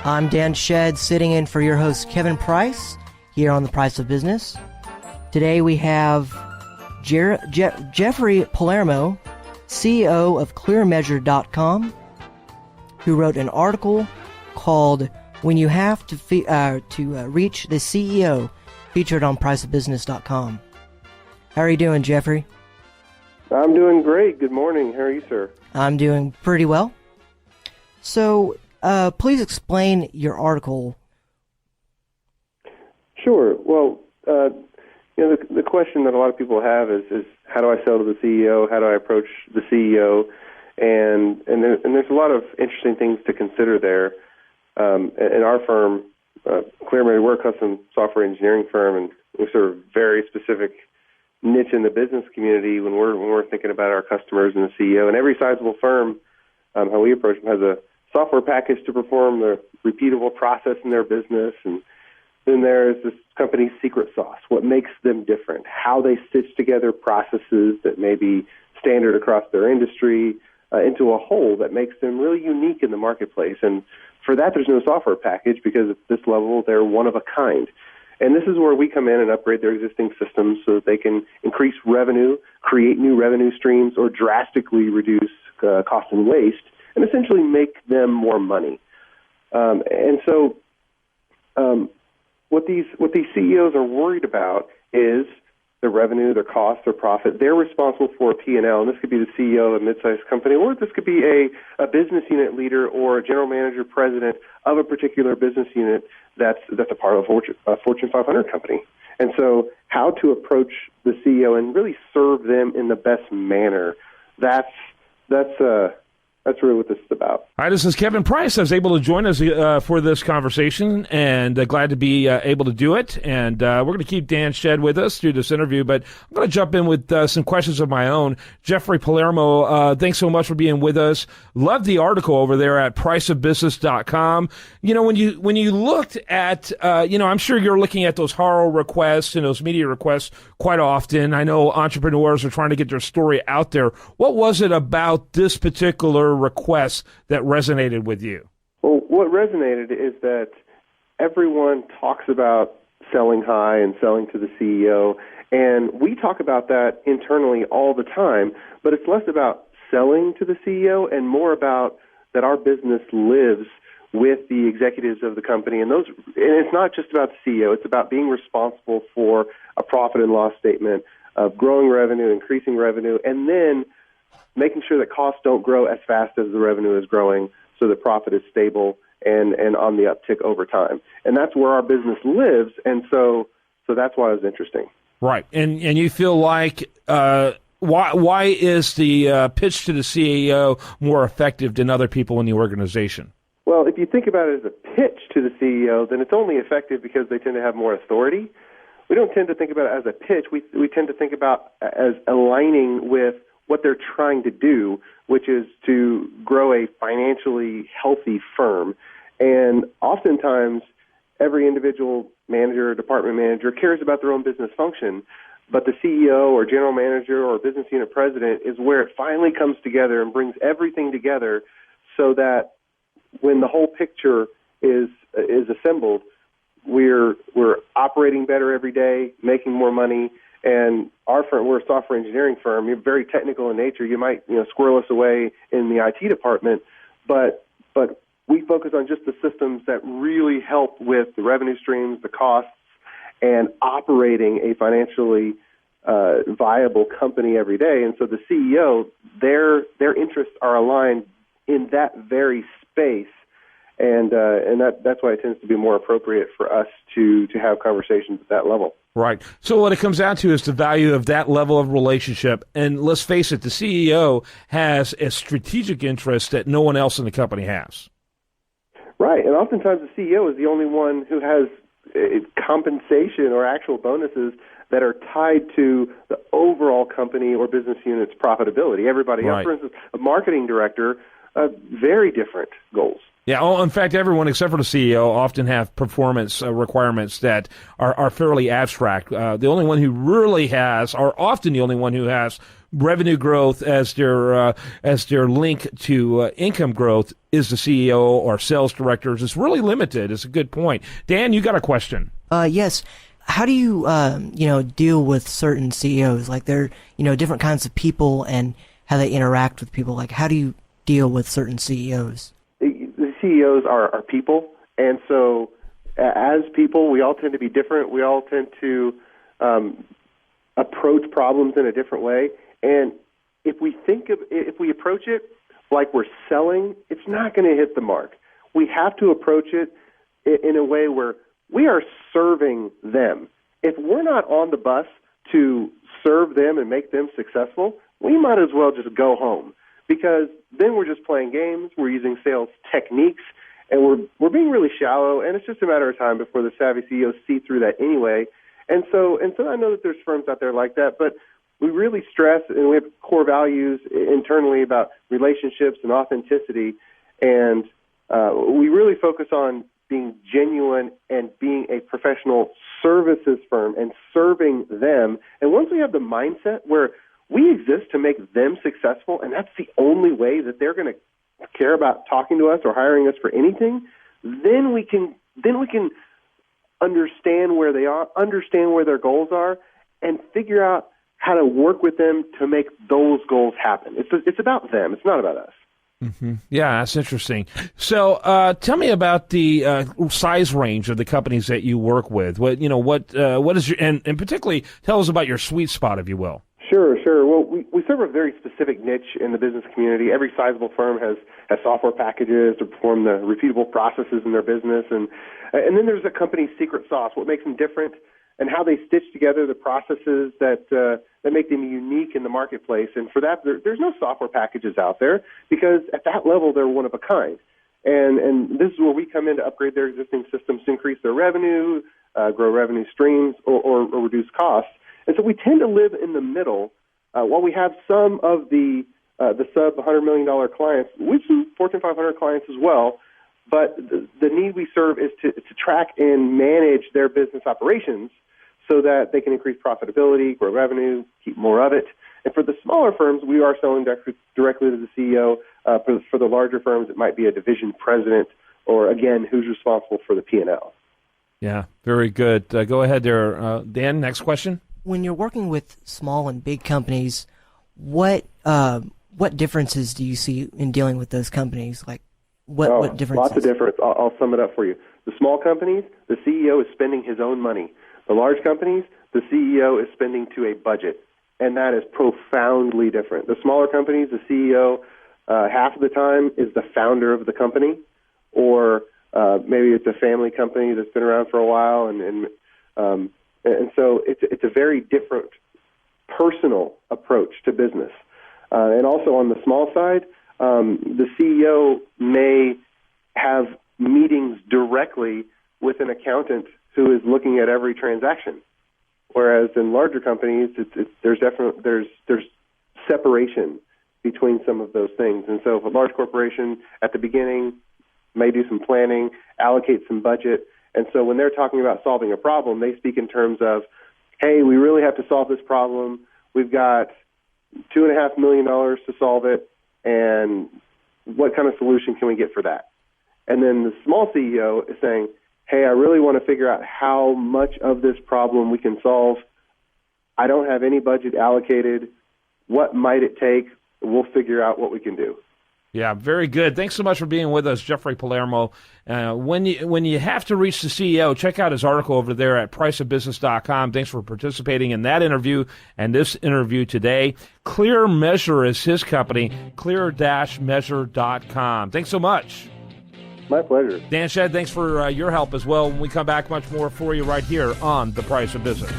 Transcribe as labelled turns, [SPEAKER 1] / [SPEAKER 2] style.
[SPEAKER 1] I'm Dan Shedd, sitting in for your host Kevin Price here on The Price of Business. Today we have Jeffrey Palermo, CEO of ClearMeasure.com, who wrote an article called "When You Have to Reach the CEO," featured on PriceOfBusiness.com. How are you doing, Jeffrey?
[SPEAKER 2] I'm doing great. Good morning. How are you, sir?
[SPEAKER 1] I'm doing pretty well. So, please explain your article.
[SPEAKER 2] Sure. Well, the question that a lot of people have is how do I sell to the CEO? How do I approach the CEO? And there's a lot of interesting things to consider there. In our firm, ClearMeasure, we're a custom software engineering firm, and we serve a very specific niche in the business community when we're thinking about our customers and the CEO. And every sizable firm, how we approach them, has a software package to perform the repeatable process in their business. And then there's this company's secret sauce, what makes them different, how they stitch together processes that may be standard across their industry into a whole that makes them really unique in the marketplace. And for that, there's no software package because at this level, they're one of a kind. And this is where we come in and upgrade their existing systems so that they can increase revenue, create new revenue streams, or drastically reduce cost and waste, and essentially make them more money. What these CEOs are worried about is their revenue, their cost, their profit. They're responsible for a P&L, and this could be the CEO of a mid-sized company, or this could be a business unit leader or a general manager, president of a particular business unit that's a part of a Fortune 500 company. And so how to approach the CEO and really serve them in the best manner, that's really what this is about.
[SPEAKER 3] All right, this is Kevin Price. I was able to join us for this conversation, and glad to be able to do it. And we're going to keep Dan Shedd with us through this interview, but I'm going to jump in with some questions of my own. Jeffrey Palermo, thanks so much for being with us. Love the article over there at priceofbusiness.com. When you looked at, I'm sure you're looking at those horror requests and those media requests quite often. I know entrepreneurs are trying to get their story out there. What was it about this particular request that resonated with you?
[SPEAKER 2] Well, what resonated is that everyone talks about selling high and selling to the CEO, and we talk about that internally all the time, but it's less about selling to the CEO and more about that our business lives with the executives of the company. And it's not just about the CEO, it's about being responsible for a profit and loss statement of growing revenue, increasing revenue, and then making sure that costs don't grow as fast as the revenue is growing so the profit is stable and on the uptick over time. And that's where our business lives, and so that's why it was interesting.
[SPEAKER 3] Right. And you feel like why is the pitch to the CEO more effective than other people in the organization?
[SPEAKER 2] Well, if you think about it as a pitch to the CEO, then it's only effective because they tend to have more authority. We don't tend to think about it as a pitch. We tend to think about as aligning with what they're trying to do, which is to grow a financially healthy firm. And oftentimes, every individual manager or department manager cares about their own business function, but the CEO or general manager or business unit president is where it finally comes together and brings everything together so that when the whole picture is assembled, we're operating better every day, making more money. And our firm, we're a software engineering firm. You're very technical in nature. You might squirrel us away in the IT department, but we focus on just the systems that really help with the revenue streams, the costs, and operating a financially viable company every day. And so the CEO, their interests are aligned in that very space, and that's why it tends to be more appropriate for us to have conversations at that level.
[SPEAKER 3] Right. So what it comes down to is the value of that level of relationship. And let's face it, the CEO has a strategic interest that no one else in the company has.
[SPEAKER 2] Right. And oftentimes the CEO is the only one who has compensation or actual bonuses that are tied to the overall company or business unit's profitability. Everybody else, for instance, a marketing director, very different goals.
[SPEAKER 3] Yeah. Oh, in fact, everyone except for the CEO often have performance requirements that are fairly abstract. The only one who really has, or often the only one who has, revenue growth as their link to income growth is the CEO or sales directors. It's really limited. It's a good point. Dan, you got a question?
[SPEAKER 1] Yes. How do you deal with certain CEOs? Like they're different kinds of people and how they interact with people. Like how do you deal with certain CEOs?
[SPEAKER 2] The CEOs are people, and so as people, we all tend to be different. We all tend to approach problems in a different way. And if we approach it like we're selling, it's not going to hit the mark. We have to approach it in a way where we are serving them. If we're not on the bus to serve them and make them successful, we might as well just go home, because then we're just playing games, we're using sales techniques, and we're being really shallow, and it's just a matter of time before the savvy CEOs see through that anyway. And so I know that there's firms out there like that, but we really stress, and we have core values internally about relationships and authenticity, and we really focus on being genuine and being a professional services firm and serving them. And once we have the mindset where we exist to make them successful, and that's the only way that they're going to care about talking to us or hiring us for anything, then we can understand where they are, understand where their goals are, and figure out how to work with them to make those goals happen. It's about them. It's not about us.
[SPEAKER 3] Mm-hmm. Yeah, that's interesting. So, tell me about the size range of the companies that you work with. What is your, and particularly tell us about your sweet spot, if you will.
[SPEAKER 2] Sure. Well, we serve a very specific niche in the business community. Every sizable firm has software packages to perform the repeatable processes in their business, and then there's a company's secret sauce, what makes them different, and how they stitch together the processes that make them unique in the marketplace. And for that, there's no software packages out there, because at that level, they're one of a kind. And this is where we come in to upgrade their existing systems to increase their revenue, grow revenue streams, or reduce costs. And so we tend to live in the middle, while we have some of the sub $100 million clients, which is Fortune 500 clients as well. But the need we serve is to track and manage their business operations so that they can increase profitability, grow revenue, keep more of it. And for the smaller firms, we are selling directly to the CEO. For the larger firms, it might be a division president, or, again, who's responsible for the P&L.
[SPEAKER 3] Yeah, very good. Go ahead there. Dan, next question.
[SPEAKER 1] When you're working with small and big companies, what differences do you see in dealing with those companies? Like, what differences?
[SPEAKER 2] Lots of difference. I'll sum it up for you. The small companies, the CEO is spending his own money. The large companies, the CEO is spending to a budget, and that is profoundly different. The smaller companies, the CEO, half of the time is the founder of the company, or maybe it's a family company that's been around for a while, and so it's a very different personal approach to business. And also on the small side, the CEO may have meetings directly with an accountant who is looking at every transaction, whereas in larger companies, there's separation between some of those things. And so if a large corporation at the beginning may do some planning, allocate some budget, and so when they're talking about solving a problem, they speak in terms of, hey, we really have to solve this problem. We've got $2.5 million to solve it, and what kind of solution can we get for that? And then the small CEO is saying, hey, I really want to figure out how much of this problem we can solve. I don't have any budget allocated. What might it take? We'll figure out what we can do.
[SPEAKER 3] Yeah, very good. Thanks so much for being with us, Jeffrey Palermo. When you have to reach the CEO, check out his article over there at priceofbusiness.com. Thanks for participating in that interview and this interview today. Clear Measure is his company, clear-measure.com. Thanks so much.
[SPEAKER 2] My pleasure.
[SPEAKER 3] Dan Shedd, thanks for your help as well. When we come back, much more for you right here on The Price of Business.